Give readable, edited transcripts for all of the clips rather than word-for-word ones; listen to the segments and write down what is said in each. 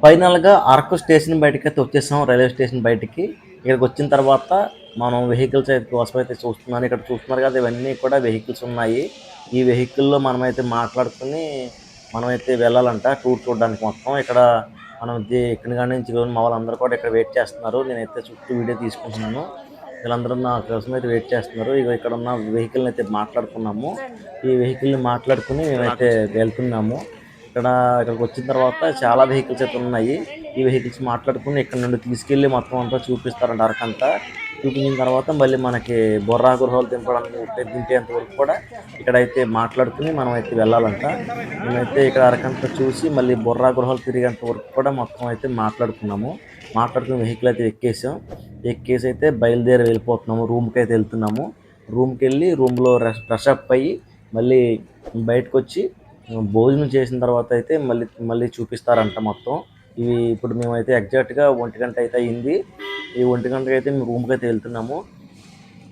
ఫైనల్‌గా అరకు స్టేషన్ బయటికైతే వచ్చేసాం. Railway station బయటికి. ఇక్కడికి వచ్చిన తర్వాత మనం వెహికల్స్ కోసమైతే చూస్తున్నాను. ఇక్కడ చూస్తున్నారు కదా! ఇవన్నీ కూడా వెహికల్స్ ఉన్నాయి. ఈ వెహికల్‌లో మనమైతే మాట్లాడుకొని మనమైతే వెళ్ళాలంట టూర్ చూడడానికి మొత్తం. ఇక్కడ మనం ఇక్కడి కాడి నుంచి మా వాళ్ళందరూ కూడా ఇక్కడ వెయిట్ చేస్తున్నారు. నేనైతే చుట్టూ వీడియో తీసుకుంటున్నాను. వీళ్ళందరూ నా కోసం అయితే వెయిట్ చేస్తున్నారు. ఇక్కడ ఉన్న వెహికల్‌ని అయితే మాట్లాడుకున్నాము. ఈ వెహికల్‌ని మాట్లాడుకొని మేమైతే వెళ్తున్నాము. ఇక్కడికి వచ్చిన తర్వాత చాలా వెహికల్స్ అయితే ఉన్నాయి. ఈ వెహికల్స్ మాట్లాడుకొని ఇక్కడ నుండి తీసుకెళ్ళి మొత్తం అంతా చూపిస్తారంట అరకంతా. చూపించిన తర్వాత మళ్ళీ మనకి బొర్రా గృహాలు దింపేంత వరకు కూడా ఇక్కడైతే మాట్లాడుకుని మనమైతే వెళ్ళాలంట. మేమైతే ఇక్కడ అరకంతా చూసి మళ్ళీ బొర్రా గృహాలు తిరిగేంత వరకు కూడా మొత్తం అయితే మాట్లాడుకున్నాము. మాట్లాడుకుని వెహికల్ అయితే ఎక్కేసి అయితే బయలుదేరి వెళ్ళిపోతున్నాము. రూమ్కి అయితే వెళ్తున్నాము. రూమ్కి వెళ్ళి రూమ్లో ఫ్రెష్ అప్ అయ్యి మళ్ళీ బయటకు వచ్చి భోజనం చేసిన తర్వాత అయితే మళ్ళీ చూపిస్తారంట మొత్తం. ఇవి ఇప్పుడు మేమైతే ఎగ్జాక్ట్‌గా 1:00 అయితే అయింది. ఈ 1:00కి అయితే మేము రూమ్‌కి అయితే వెళ్తున్నాము.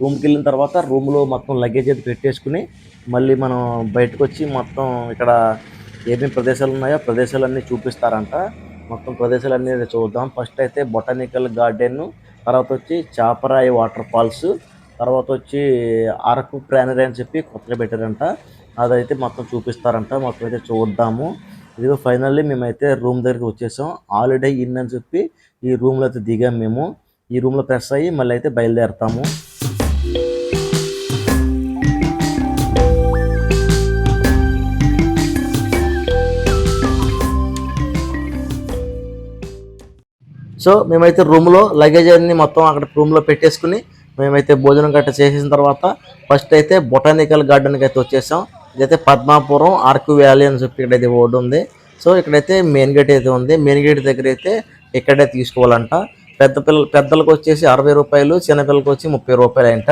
రూమ్‌కి వెళ్ళిన తర్వాత రూమ్‌లో మొత్తం లగేజ్ అయితే పెట్టేసుకుని మళ్ళీ మనం బయటకు వచ్చి మొత్తం ఇక్కడ ఏమేమి ప్రదేశాలు ఉన్నాయో ప్రదేశాలన్నీ చూపిస్తారంట. మొత్తం ప్రదేశాలన్నీ చూద్దాం. ఫస్ట్ అయితే బొటానికల్ గార్డెన్, తర్వాత వచ్చి చాపరాయి వాటర్ ఫాల్స్, తర్వాత వచ్చి అరకు ప్రానరీ అని చెప్పి కొత్తగా పెట్టారంట. అదైతే మొత్తం చూపిస్తారంట. మొత్తం అయితే చూద్దాము. ఇదిగో ఫైనల్లీ మేమైతే రూమ్ దగ్గరికి వచ్చేసాం. హాలిడే ఇన్ అని చెప్పి ఈ రూమ్లో అయితే దిగాం మేము. ఈ రూమ్లో ఫ్రెష్ అయ్యి మళ్ళీ అయితే బయలుదేరుతాము. సో మేమైతే రూమ్లో లగేజ్ అన్ని మొత్తం అక్కడ రూమ్లో పెట్టేసుకుని మేమైతే భోజనం గట్ట చేసేసిన తర్వాత ఫస్ట్ అయితే బొటానికల్ గార్డెన్కి అయితే వచ్చేసాం. ఇదైతే పద్మాపురం ఆర్కు వ్యాలీ అని చెప్పి ఇక్కడైతే బోర్డు ఉంది. సో ఇక్కడైతే మెయిన్ గేట్ అయితే ఉంది. మెయిన్ గేట్ దగ్గర అయితే ఇక్కడే తీసుకోవాలంట. పెద్దలకు వచ్చేసి 60 రూపాయలు, చిన్నపిల్లలకు వచ్చి 30 రూపాయలు అంట.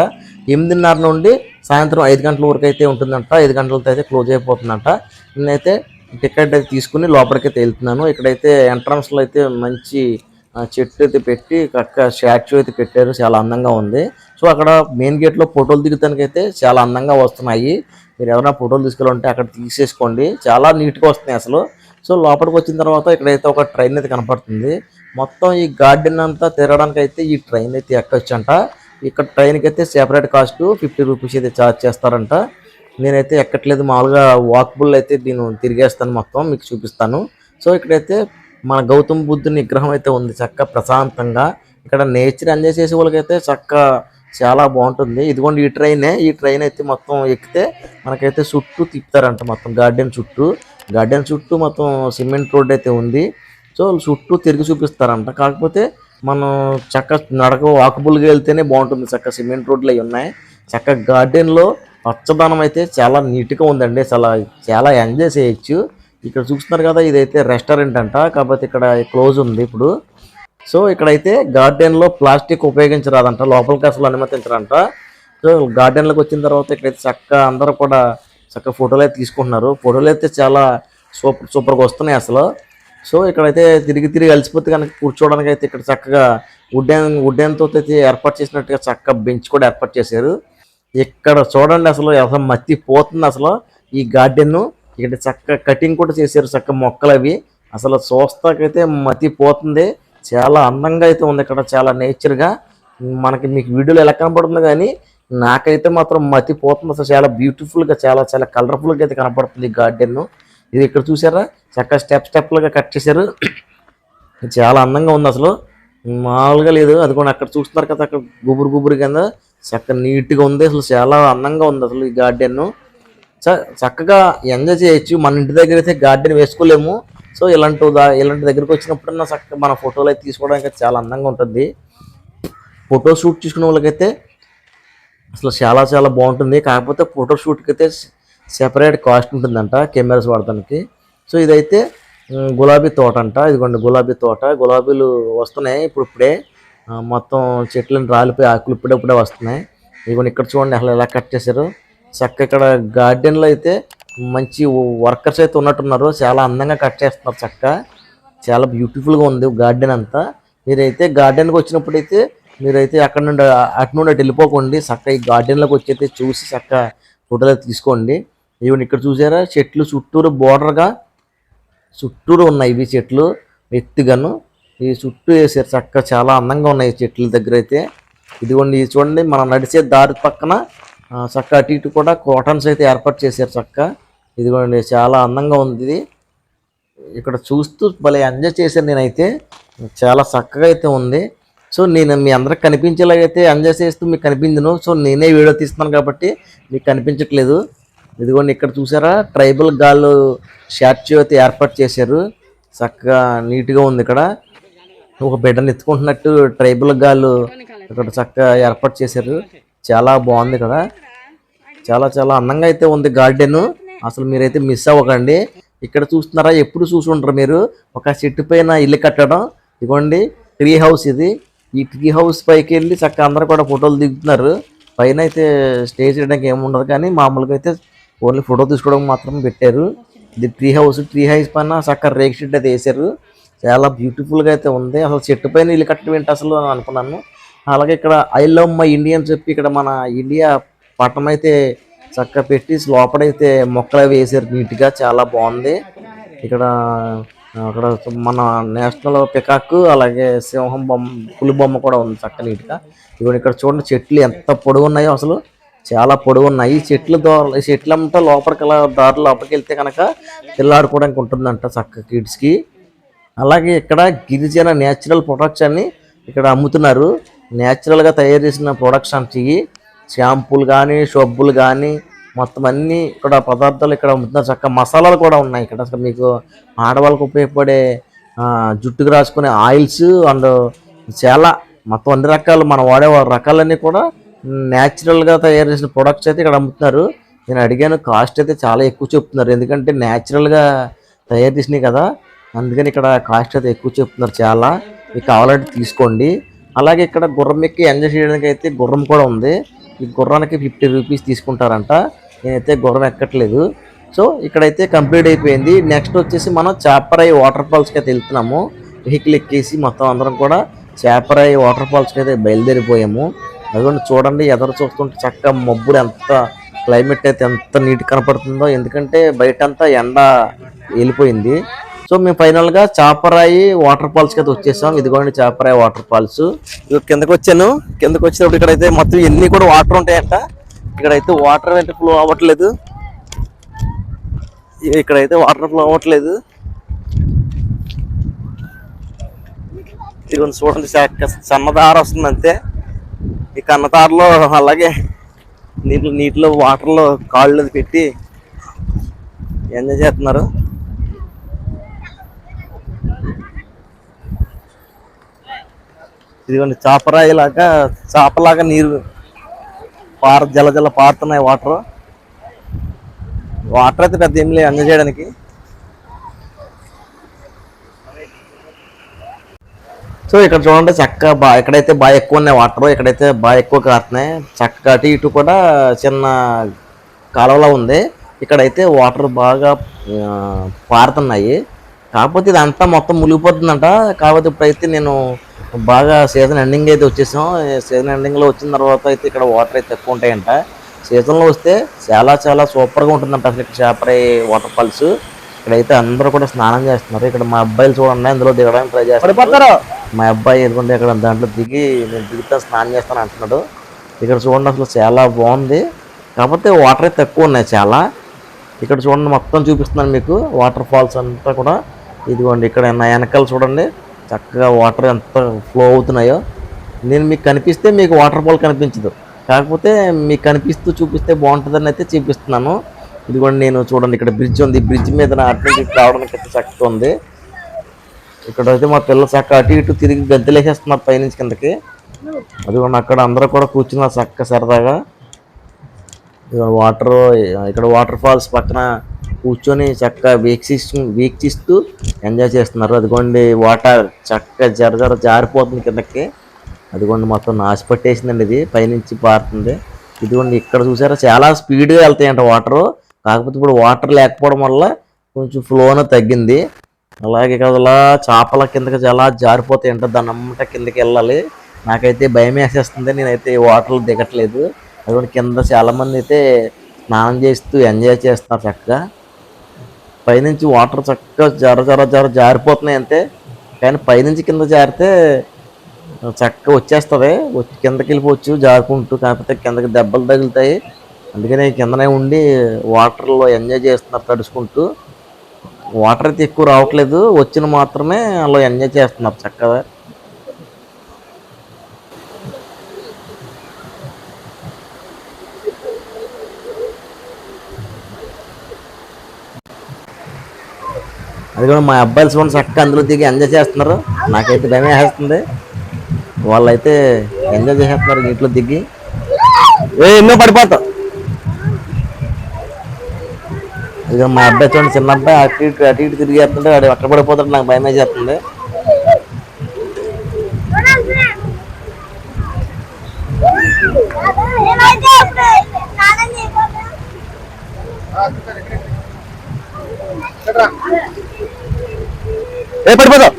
8:30 నుండి సాయంత్రం 5 గంటల వరకు అయితే ఉంటుందంట. 5 గంటలతో అయితే క్లోజ్ అయిపోతుందంట. నేనైతే టికెట్ అయితే తీసుకుని లోపలికైతే వెళ్తున్నాను. ఇక్కడైతే ఎంట్రన్స్లో అయితే మంచి చెట్టు అయితే పెట్టి స్టాచ్యూ అయితే పెట్టారు. చాలా అందంగా ఉంది. సో అక్కడ మెయిన్ గేట్లో ఫోటోలు దిగుతానికి అయితే చాలా అందంగా వస్తున్నాయి. మీరు ఎవరైనా ఫోటోలు తీసుకెళ్ళాలంటే అక్కడ తీసేసుకోండి. చాలా నీట్గా వస్తున్నాయి అసలు. సో లోపలికి వచ్చిన తర్వాత ఇక్కడైతే ఒక ట్రైన్ అయితే కనపడుతుంది. మొత్తం ఈ గార్డెన్ అంతా తిరగడానికి అయితే ఈ ట్రైన్ అయితే ఎక్కొచ్చంట. ఇక్కడ ట్రైన్కి అయితే సెపరేట్ కాస్ట్ 50 రూపీస్ అయితే ఛార్జ్ చేస్తారంట. నేనైతే ఎక్కట్లేదు, మామూలుగా వాకబుల్ అయితే నేను తిరిగేస్తాను, మొత్తం మీకు చూపిస్తాను. సో ఇక్కడైతే మన గౌతమ బుద్ధుని విగ్రహం అయితే ఉంది చక్కగా ప్రశాంతంగా. ఇక్కడ నేచర్ ఎంజాయ్ చేసే వాళ్ళకైతే చాలా బాగుంటుంది. ఇదిగోండి ఈ ట్రైన్ అయితే మొత్తం ఎక్కితే మనకైతే చుట్టూ తిప్పుతారంట. మొత్తం గార్డెన్ చుట్టూ మొత్తం సిమెంట్ రోడ్ అయితే ఉంది. సో చుట్టూ తిరిగి చూపిస్తారంట. కాకపోతే మనం వాకబుల్గా వెళ్తేనే బాగుంటుంది. సిమెంట్ రోడ్లు అవి ఉన్నాయి. గార్డెన్లో పచ్చదనం అయితే చాలా నీట్గా ఉందండి. చాలా ఎంజాయ్ చేయొచ్చు. ఇక్కడ చూస్తున్నారు కదా, ఇదైతే రెస్టారెంట్ అంట. కాకపోతే ఇక్కడ క్లోజ్ ఉంది ఇప్పుడు. సో ఇక్కడైతే గార్డెన్లో ప్లాస్టిక్ ఉపయోగించరాదంట. లోపలికి అసలు అనుమతించరంట. సో గార్డెన్లోకి వచ్చిన తర్వాత ఇక్కడైతే అందరూ కూడా ఫోటోలు అయితే తీసుకుంటున్నారు. ఫోటోలు అయితే చాలా సూపర్గా వస్తున్నాయి అసలు. సో ఇక్కడైతే తిరిగి అలసిపోతే కనుక కూర్చోవడానికి అయితే ఇక్కడ చక్కగా వుడెన్తో అయితే ఏర్పాటు చేసినట్టుగా బెంచ్ కూడా ఏర్పాటు చేశారు. ఇక్కడ చూడండి, అసలు మత్తిపోతుంది అసలు ఈ గార్డెన్. ఇక్కడ కటింగ్ కూడా చేశారు మొక్కలు అవి. అసలు చూస్తాకైతే మతిపోతుంది. చాలా అందంగా అయితే ఉంది. ఇక్కడ చాలా నేచర్గా మీకు వీడియోలో ఎలా కనపడుతుంది కానీ నాకైతే మాత్రం మతిపోతుంది. అసలు చాలా బ్యూటిఫుల్గా చాలా కలర్ఫుల్గా అయితే కనపడుతుంది ఈ గార్డెన్. ఇది ఇక్కడ చూసారా, స్టెప్లుగా కట్ చేశారు. చాలా అందంగా ఉంది అసలు, మామూలుగా లేదు. అది కూడా అక్కడ చూస్తున్నారు కదా, అక్కడ గుబురు కింద నీట్గా ఉంది. అసలు చాలా అందంగా ఉంది అసలు ఈ గార్డెన్. చక్కగా ఎంజాయ్ చేయొచ్చు. మన ఇంటి దగ్గర అయితే గార్డెన్ వేసుకోలేము. సో ఇలాంటి దగ్గరికి వచ్చినప్పుడన్నా మన ఫోటోలు అయితే తీసుకోవడానికి చాలా అందంగా ఉంటుంది. ఫోటో షూట్ తీసుకునే వాళ్ళకైతే అసలు చాలా బాగుంటుంది. కాకపోతే ఫోటో షూట్కి అయితే సెపరేట్ కాస్ట్ ఉంటుందంట కెమెరాస్ వాడటానికి. సో ఇదైతే గులాబీ తోట అంట. ఇదిగోండి గులాబీ తోట. గులాబీలు వస్తున్నాయి ఇప్పుడే. మొత్తం చెట్లను రాలిపోయి ఆకులు ఇప్పుడే వస్తున్నాయి. ఇదిగోండి ఇక్కడ చూడండి అసలు ఎలా కట్ చేశారు. ఇక్కడ గార్డెన్లో అయితే మంచి వర్కర్స్ అయితే ఉన్నట్టున్నారు. చాలా అందంగా కట్ చేస్తున్నారు. చాలా బ్యూటిఫుల్గా ఉంది గార్డెన్ అంతా. మీరైతే గార్డెన్కి వచ్చినప్పుడు అయితే మీరైతే అటు నుండి వెళ్ళిపోకండి. ఈ గార్డెన్లోకి వచ్చి అయితే చూసి ఫోటోలు తీసుకోండి. ఈవెన్ ఇక్కడ చూసారా, చెట్లు చుట్టూరు బోర్డర్గా ఉన్నాయి ఇవి చెట్లు. ఎత్తుగాను ఈ చుట్టూ వేసారు చక్క, చాలా అందంగా ఉన్నాయి చెట్ల దగ్గర అయితే. ఇదిగోండి ఇది చూడండి, మనం నడిచే దారి పక్కన చక్క అటు ఇటు కూడా కాటన్స్ అయితే ఏర్పాటు చేశారు చక్క. ఇదిగోండి చాలా అందంగా ఉంది ఇది. ఇక్కడ చూస్తూ భలే ఎంజాయ్ చేశాను నేనైతే, చాలా చక్కగా అయితే ఉంది. సో నేను మీ అందరికి కనిపించేలాగైతే ఎంజాయ్ చేస్తూ మీకు కనిపించను. సో నేనే వీడియో తీస్తున్నాను కాబట్టి మీకు కనిపించట్లేదు. ఇదిగోండి ఇక్కడ చూసారా, ట్రైబల్ గాళ్ళు స్టాచ్యూ అయితే ఏర్పాటు చేశారు, చక్కగా నీట్గా ఉంది. ఇక్కడ ఒక బిడ్డను ఎత్తుకుంటున్నట్టు ట్రైబల్ గాళ్ళు ఇక్కడ చక్కగా ఏర్పాటు చేశారు, చాలా బాగుంది. ఇక్కడ చాలా చాలా అందంగా అయితే ఉంది గార్డెన్, అసలు మీరైతే మిస్ అవ్వకండి. ఇక్కడ చూస్తున్నారా, ఎప్పుడు చూసి ఉంటారు మీరు ఒక చెట్టు పైన ఇల్లు కట్టడం. ఇదిగోండి ట్రీ హౌస్ ఇది. ఈ ట్రీ హౌస్ పైకి వెళ్ళి చక్కగా అందరూ కూడా ఫోటోలు దిగుతున్నారు. పైన అయితే స్టే చేయడానికి ఏముండదు, కానీ మామూలుగా అయితే ఓన్లీ ఫోటో తీసుకోవడం మాత్రం పెట్టారు. ఇది ట్రీ హౌస్. ట్రీ హౌస్ పైన చక్కగా రేక్ షీట్ అయితే వేసారు, చాలా బ్యూటిఫుల్గా అయితే ఉంది. అసలు చెట్టు పైన ఇల్లు కట్టడం ఏంటి అసలు అని అనుకున్నాను. అలాగే ఇక్కడ ఐ లవ్ మై ఇండియా అని చెప్పి ఇక్కడ మన ఇండియా పట్టణం అయితే చక్కగా పెట్టి లోపలైతే మొక్కలు అవి వేసారు నీట్గా, చాలా బాగుంది. ఇక్కడ అక్కడ మన నేషనల్ పికాక్, అలాగే సింహం బొమ్మ, పులి బొమ్మ కూడా ఉంది చక్క నీట్గా. ఇదిగోండి ఇక్కడ చూడండి చెట్లు ఎంత పొడవు ఉన్నాయో, అసలు చాలా పొడవు ఉన్నాయి. చెట్లు అంతా లోపలికి అలా దారి లోపలికి వెళ్తే కనుక పిల్లాడుకోవడానికి ఉంటుందంట చక్క కిడ్స్కి. అలాగే ఇక్కడ గిరిజన న్యాచురల్ ప్రొడక్ట్స్ అని ఇక్కడ అమ్ముతున్నారు, న్యాచురల్గా తయారు చేసిన ప్రొడక్ట్స్ అంటే షాంపూలు కానీ సబ్బులు కానీ మొత్తం అన్నీ ఇక్కడ పదార్థాలు ఇక్కడ అమ్ముతున్నారు. చక్క మసాలాలు కూడా ఉన్నాయి ఇక్కడ. అసలు మీకు ఆడవాళ్ళకు ఉపయోగపడే జుట్టుకు రాసుకునే ఆయిల్స్ అండ్ చాలా మొత్తం అన్ని రకాలు మనం వాడే రకాలన్నీ కూడా న్యాచురల్గా తయారు చేసిన ప్రొడక్ట్స్ అయితే ఇక్కడ అమ్ముతున్నారు. నేను అడిగాను, కాస్ట్ అయితే చాలా ఎక్కువ చెప్తున్నారు, ఎందుకంటే న్యాచురల్గా తయారు చేసినాయి కదా, అందుకని ఇక్కడ కాస్ట్ అయితే ఎక్కువ చెప్తున్నారు చాలా. మీకు కావాలంటే తీసుకోండి. అలాగే ఇక్కడ గుర్రం ఎక్కి ఎంజాయ్ చేయడానికి అయితే గుర్రం కూడా ఉంది. ఈ గుర్రానికి 50 రూపీస్ తీసుకుంటారంట, నేనైతే గుర్రం ఎక్కట్లేదు. సో ఇక్కడైతే కంప్లీట్ అయిపోయింది. నెక్స్ట్ వచ్చేసి మనం చాపరాయి వాటర్ ఫాల్స్కి అయితే వెళ్తున్నాము. వెహికల్ ఎక్కేసి మొత్తం అందరం కూడా చాపరాయి వాటర్ ఫాల్స్కి అయితే బయలుదేరిపోయాము. అదిగోండి చూడండి, ఎదురు చూస్తుంటే చక్కగా మబ్బులు ఎంత, క్లైమేట్ అయితే ఎంత నీట్ కనపడుతుందో, ఎందుకంటే బయటంతా ఎండ వెళ్ళిపోయింది. సో మేము ఫైనల్గా చాపరాయి వాటర్ ఫాల్స్కి అయితే వచ్చేసాం. ఇదిగోండి చాపరాయి వాటర్ ఫాల్స్. కిందకి వచ్చాను, కిందకి వచ్చినప్పుడు ఇక్కడైతే మొత్తం ఎన్ని కూడా వాటర్ ఉంటాయంట. ఇక్కడైతే వాటర్ అయితే ఫ్లో అవ్వట్లేదు, ఇక్కడైతే వాటర్ ఫ్లో అవ్వట్లేదు. ఇదిగోండి చూడండి, సన్నదార వస్తుంది అంతే. ఈ కన్నదారలో అలాగే నీటిలో వాటర్లో కాళ్ళు పెట్టి ఎంజాయ్ చేస్తున్నారు. ఇదిగోండి చాపరాయి లాగా, చాపలాగా నీరు జల పారుతున్నాయి వాటర్. వాటర్ అయితే పెద్ద ఏం లేదు ఎంజాయ్ చేయడానికి. సో ఇక్కడ చూడండి చక్కగా ఇక్కడైతే బాగా ఎక్కువ ఉన్నాయి వాటర్, ఇక్కడైతే బాగా ఎక్కువ కారుతున్నాయి. చక్కగా అటు ఇటు కూడా చిన్న కాలువలా ఉంది, ఇక్కడైతే వాటర్ బాగా పారుతున్నాయి. కాకపోతే ఇదంతా మొత్తం మునిగిపోతుందంట. కాకపోతే ఇప్పుడైతే నేను బాగా సీజన్ ఎండింగ్ అయితే వచ్చేసాం. సీజన్ ఎండింగ్లో వచ్చిన తర్వాత అయితే ఇక్కడ వాటర్ అయితే ఎక్కువ ఉంటాయంట. సీజన్లో వస్తే చాలా చాలా సూపర్గా ఉంటుందంట అసలు ఇక్కడ చాపరాయి వాటర్ ఫాల్స్. ఇక్కడైతే అందరూ కూడా స్నానం చేస్తున్నారు. ఇక్కడ మా అబ్బాయిలు చూడండి అందులో దిగడానికి ట్రై చేస్తారు. మా అబ్బాయి ఎందుకంటే ఇక్కడ దాంట్లో దిగి నేను దిగుతా స్నానం చేస్తాను అంటున్నాడు. ఇక్కడ చూడండి అసలు చాలా బాగుంది, కాకపోతే వాటర్ అయితే తక్కువ ఉన్నాయి చాలా. ఇక్కడ చూడండి మొత్తం చూపిస్తున్నాను మీకు వాటర్ ఫాల్స్ అంతా కూడా. ఇదిగోండి ఇక్కడ నా వెనకాల చూడండి చక్కగా వాటర్ ఎంత ఫ్లో అవుతున్నాయో. నేను మీకు కనిపిస్తే మీకు వాటర్ ఫాల్ కనిపించదు, కాకపోతే మీకు కనిపిస్తూ చూపిస్తే బాగుంటుందని అయితే చూపిస్తున్నాను. ఇదిగోండి నేను చూడండి ఇక్కడ బ్రిడ్జ్ ఉంది, బ్రిడ్జ్ మీద అటు నుంచి రావడానికి అయితే చక్కగా ఉంది. ఇక్కడ అయితే మా పిల్లలు చక్కగా అటు ఇటు తిరిగి గద్దెలేసేస్తున్నారు పైనుంచి కిందకి. అదిగోండి అక్కడ అందరూ కూడా కూర్చున్నారు చక్కగా సరదాగా. వాటర్ ఇక్కడ వాటర్ ఫాల్స్ పక్కన కూర్చొని చక్కగా వీక్షిస్తూ ఎంజాయ్ చేస్తున్నారు. అదిగోండి వాటర్ చక్కగా జర జారిపోతుంది కిందకి. అదిగోండి మొత్తం నాశ పట్టేసిందండి, ఇది పైనుంచి పారుతుంది. ఇదిగోండి ఇక్కడ చూసారా చాలా స్పీడ్గా వెళ్తాయంట వాటరు, కాకపోతే ఇప్పుడు వాటర్ లేకపోవడం వల్ల కొంచెం ఫ్లోను తగ్గింది. అలాగే ఇక్కడ అలా చేపల కిందకి చాలా జారిపోతాయంట, దాని అమ్మట కిందకి వెళ్ళాలి. నాకైతే భయం వేసేస్తుంది, నేనైతే వాటర్లో దిగట్లేదు. అదిగోండి కింద చాలామంది అయితే స్నానం చేస్తూ ఎంజాయ్ చేస్తున్నారు చక్కగా. పైనుంచి వాటర్ చక్కగా జర జారిపోతున్నాయి అంతే. కానీ పైనుంచి కింద జారితే చక్కగా వచ్చేస్తుంది, వచ్చి కిందకి వెళ్ళిపోవచ్చు జారుకుంటూ. కాకపోతే కిందకి దెబ్బలు తగులుతాయి, అందుకని కిందనే ఉండి వాటర్లో ఎంజాయ్ చేస్తున్నారు తడుచుకుంటూ. వాటర్ అయితే ఎక్కువ రావట్లేదు, వచ్చిన మాత్రమే అలా ఎంజాయ్ చేస్తున్నారు చక్కగా. అది కూడా మా అబ్బాయిలు చూడండి చక్కగా అందులో దిగి ఎంజాయ్ చేస్తున్నారు. నాకైతే భయం వేస్తుంది, వాళ్ళైతే ఎంజాయ్ చేసేస్తున్నారు నీటిలో దిగి. ఎన్నో పడిపోతాం. ఇక మా అబ్బాయి చూడండి, చిన్న అబ్బాయి అటు ఇటు తిరిగేస్తుంటే వాడు అక్కడ పడిపోతాడు, నాకు భయం వేసేస్తుంది. పడిపోతావు.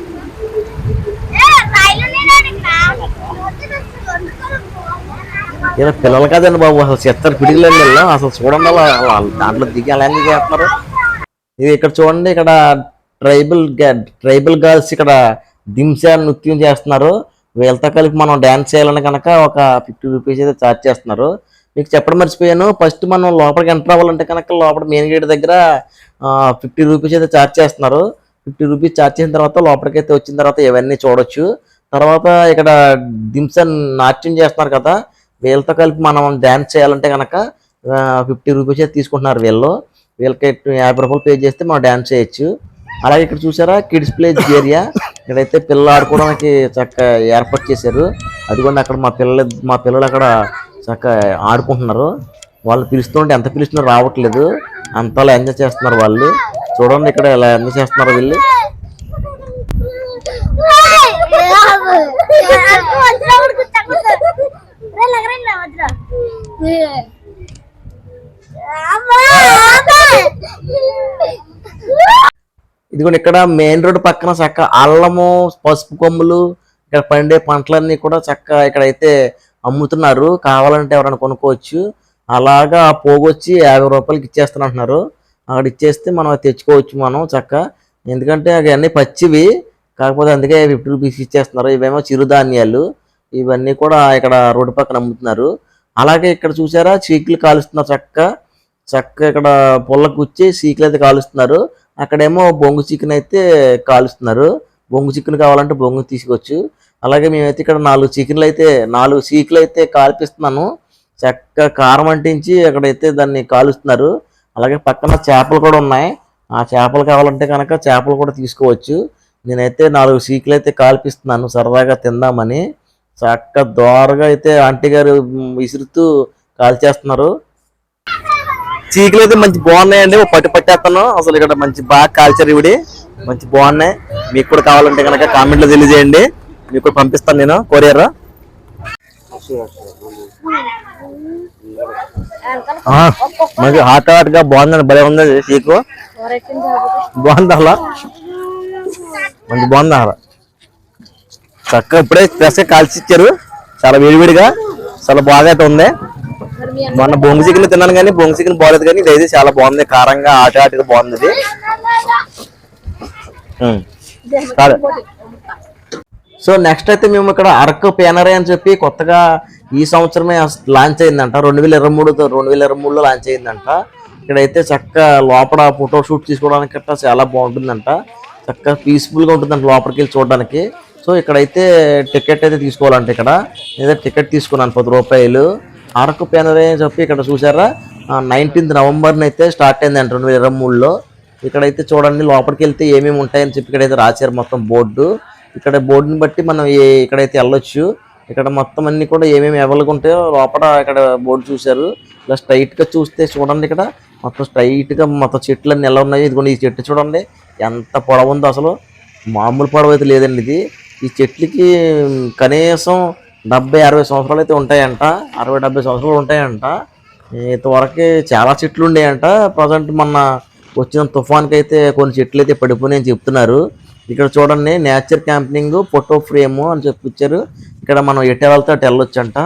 ఇలా పిల్లలు కదండి బాబు, అసలు చెత్త పిడిగిలండి వెళ్ళాం అసలు. చూడండి వాళ్ళు దాంట్లో దిగి అలా ఎందుకు చేస్తున్నారు. ఇది ఇక్కడ చూడండి, ఇక్కడ ట్రైబల్ గర్ల్స్ ఇక్కడ దింసా నృత్యం చేస్తున్నారు. వీళ్ళతో కలిపి మనం డ్యాన్స్ చేయాలని కనుక ఒక 50 రూపీస్ అయితే ఛార్జ్ చేస్తున్నారు. మీకు చెప్పడం మర్చిపోయాను, ఫస్ట్ మనం లోపలికి ఎంటర్ అవ్వాలంటే కనుక లోపల మెయిన్ గేట్ దగ్గర 50 రూపీస్ అయితే ఛార్జ్ చేస్తున్నారు. 50 రూపీస్ ఛార్జ్ చేసిన తర్వాత లోపలికి అయితే వచ్చిన తర్వాత ఇవన్నీ చూడొచ్చు. తర్వాత ఇక్కడ దింసన్ నాట్యం చేస్తున్నారు కదా, వీళ్ళతో కలిపి మనం డ్యాన్స్ చేయాలంటే కనుక 50 రూపీస్ అయితే తీసుకుంటున్నారు వీళ్ళు. వీళ్ళకి 50 రూపాయలు పే చేస్తే మనం డ్యాన్స్ చేయొచ్చు. అలాగే ఇక్కడ చూసారా కిడ్స్ ప్లే ఏరియా, ఇక్కడైతే పిల్లలు ఆడుకోవడానికి చక్కగా ఏర్పాటు చేశారు. అదిగోండి అక్కడ మా పిల్లలు అక్కడ చక్కగా ఆడుకుంటున్నారు. వాళ్ళు పిలుస్తుంటే ఎంత పిలుస్తున్నా రావట్లేదు, అంతలా ఎంజాయ్ చేస్తున్నారు వాళ్ళు. చూడండి ఇక్కడ ఎలా ఎంజాయ్ చేస్తున్నారు వీళ్ళు. ఇదిగోండి ఇక్కడ మెయిన్ రోడ్ పక్కన చక్క అల్లము, పసుపు కొమ్ములు, ఇక్కడ పండే పంటలన్నీ కూడా చక్కగా ఇక్కడైతే అమ్ముతున్నారు. కావాలంటే ఎవరైనా కొనుక్కోవచ్చు. అలాగా పోగొచ్చి 50 రూపాయలకి ఇచ్చేస్తున్నారు. అక్కడ ఇచ్చేస్తే మనం తెచ్చుకోవచ్చు మనం చక్కగా. ఎందుకంటే అవన్నీ పచ్చివి, కాకపోతే అందుకే 50 రూపీస్ ఇచ్చేస్తున్నారు. ఇవేమో చిరుధాన్యాలు, ఇవన్నీ కూడా ఇక్కడ రోడ్డు పక్కన అమ్ముతున్నారు. అలాగే ఇక్కడ చూసారా చీకులు కాలుస్తున్నారు చక్కగా ఇక్కడ పుల్ల కూర్చి చీకులు అయితే కాలుస్తున్నారు. అక్కడేమో బొంగు చికెన్ అయితే కాలుస్తున్నారు. బొంగు చికెన్ కావాలంటే బొంగు తీసుకోవచ్చు. అలాగే మేమైతే ఇక్కడ 4 చీకులు అయితే కాల్పిస్తున్నాను. చక్కగా కారం అంటించి అక్కడైతే దాన్ని కాలుస్తున్నారు. అలాగే పక్కన చేపలు కూడా ఉన్నాయి, ఆ చేపలు కావాలంటే కనుక చేపలు కూడా తీసుకోవచ్చు. నేనైతే 4 చీకులు అయితే కాల్పిస్తున్నాను సరదాగా తిందామని. చక్కగా దోరగా అయితే ఆంటీ గారు విసురుతూ కాల్చేస్తున్నారు. చీకులు అయితే మంచి బాగున్నాయండి, పట్టేస్తాను అసలు. ఇక్కడ మంచి బాగా కాల్చారు ఇవిడి, మంచి బాగున్నాయి. మీకు కూడా కావాలంటే కనుక కామెంట్లో తెలియజేయండి, మీకు కూడా పంపిస్తాను నేను కొరియర్. మంచి హాట్ గా బాగుందండి, భలే ఉంది చీకు. బాగుంది అలా, మంచి బాగుంది అలా. చక్కగా ఇప్పుడే ఫ్రెష్గా కాల్చి ఇచ్చారు, చాలా వేడివేడిగా, చాలా బాగా అయితే ఉంది. మొన్న బొంగు చికెన్ తిన్నాను కానీ బొంగు చికెన్ బాగలేదు, కానీ ఇదైతే చాలా బాగుంది, కారంగా ఆటగా బాగుంది ఇది. సో నెక్స్ట్ అయితే మేము ఇక్కడ అరకు పేనరీ అని చెప్పి కొత్తగా ఈ సంవత్సరమే లాంచ్ అయిందంట, 2023లో లాంచ్ అయిందంట. ఇక్కడైతే చక్కగా లోపల ఫోటో షూట్ తీసుకోవడానికి గట్రా చాలా బాగుంటుందంట, చక్కగా పీస్ఫుల్గా ఉంటుందంట లోపలికి వెళ్ళి చూడడానికి. సో ఇక్కడైతే టికెట్ అయితే తీసుకోవాలంట. ఇక్కడ నేనైతే టికెట్ తీసుకున్నాను 10 రూపాయలు. అరకు పేనరీ అని చెప్పి ఇక్కడ చూసారా 19th నవంబర్ని అయితే స్టార్ట్ అయిందంట 2023లో. ఇక్కడైతే చూడండి లోపలికి వెళ్తే ఏమేమి ఉంటాయని చెప్పి ఇక్కడైతే రాశారు మొత్తం బోర్డు. ఇక్కడ బోర్డుని బట్టి మనం ఇక్కడైతే వెళ్ళొచ్చు. ఇక్కడ మొత్తం అన్ని కూడా ఏమేమి అవైలబుల్ ఉంటాయో లోపల ఇక్కడ బోర్డు చూశారు. ఇలా స్ట్రైట్గా చూస్తే చూడండి ఇక్కడ మొత్తం స్ట్రైట్గా మొత్తం చెట్లు అన్ని ఎలా ఉన్నాయి. ఇదిగోండి ఈ చెట్టు చూడండి ఎంత పొడవు ఉందో, అసలు మామూలు పొడవు అయితే లేదండి ఇది. ఈ చెట్లకి కనీసం 70-60 సంవత్సరాలు అయితే ఉంటాయంట, 60-70 సంవత్సరాలు ఉంటాయంట. ఇంతవరకు చాలా చెట్లు ఉండేయంట. ప్రజెంట్ మొన్న వచ్చిన తుఫాన్కి అయితే కొన్ని చెట్లు అయితే పడిపోయినాయని చెప్తున్నారు. ఇక్కడ చూడండి నేచర్ క్యాంపింగ్ ఫోటో ఫ్రేమ్ అని చెప్పించారు. ఇక్కడ మనం ఎటు వెళ్తే అటు వెళ్ళొచ్చు అంట.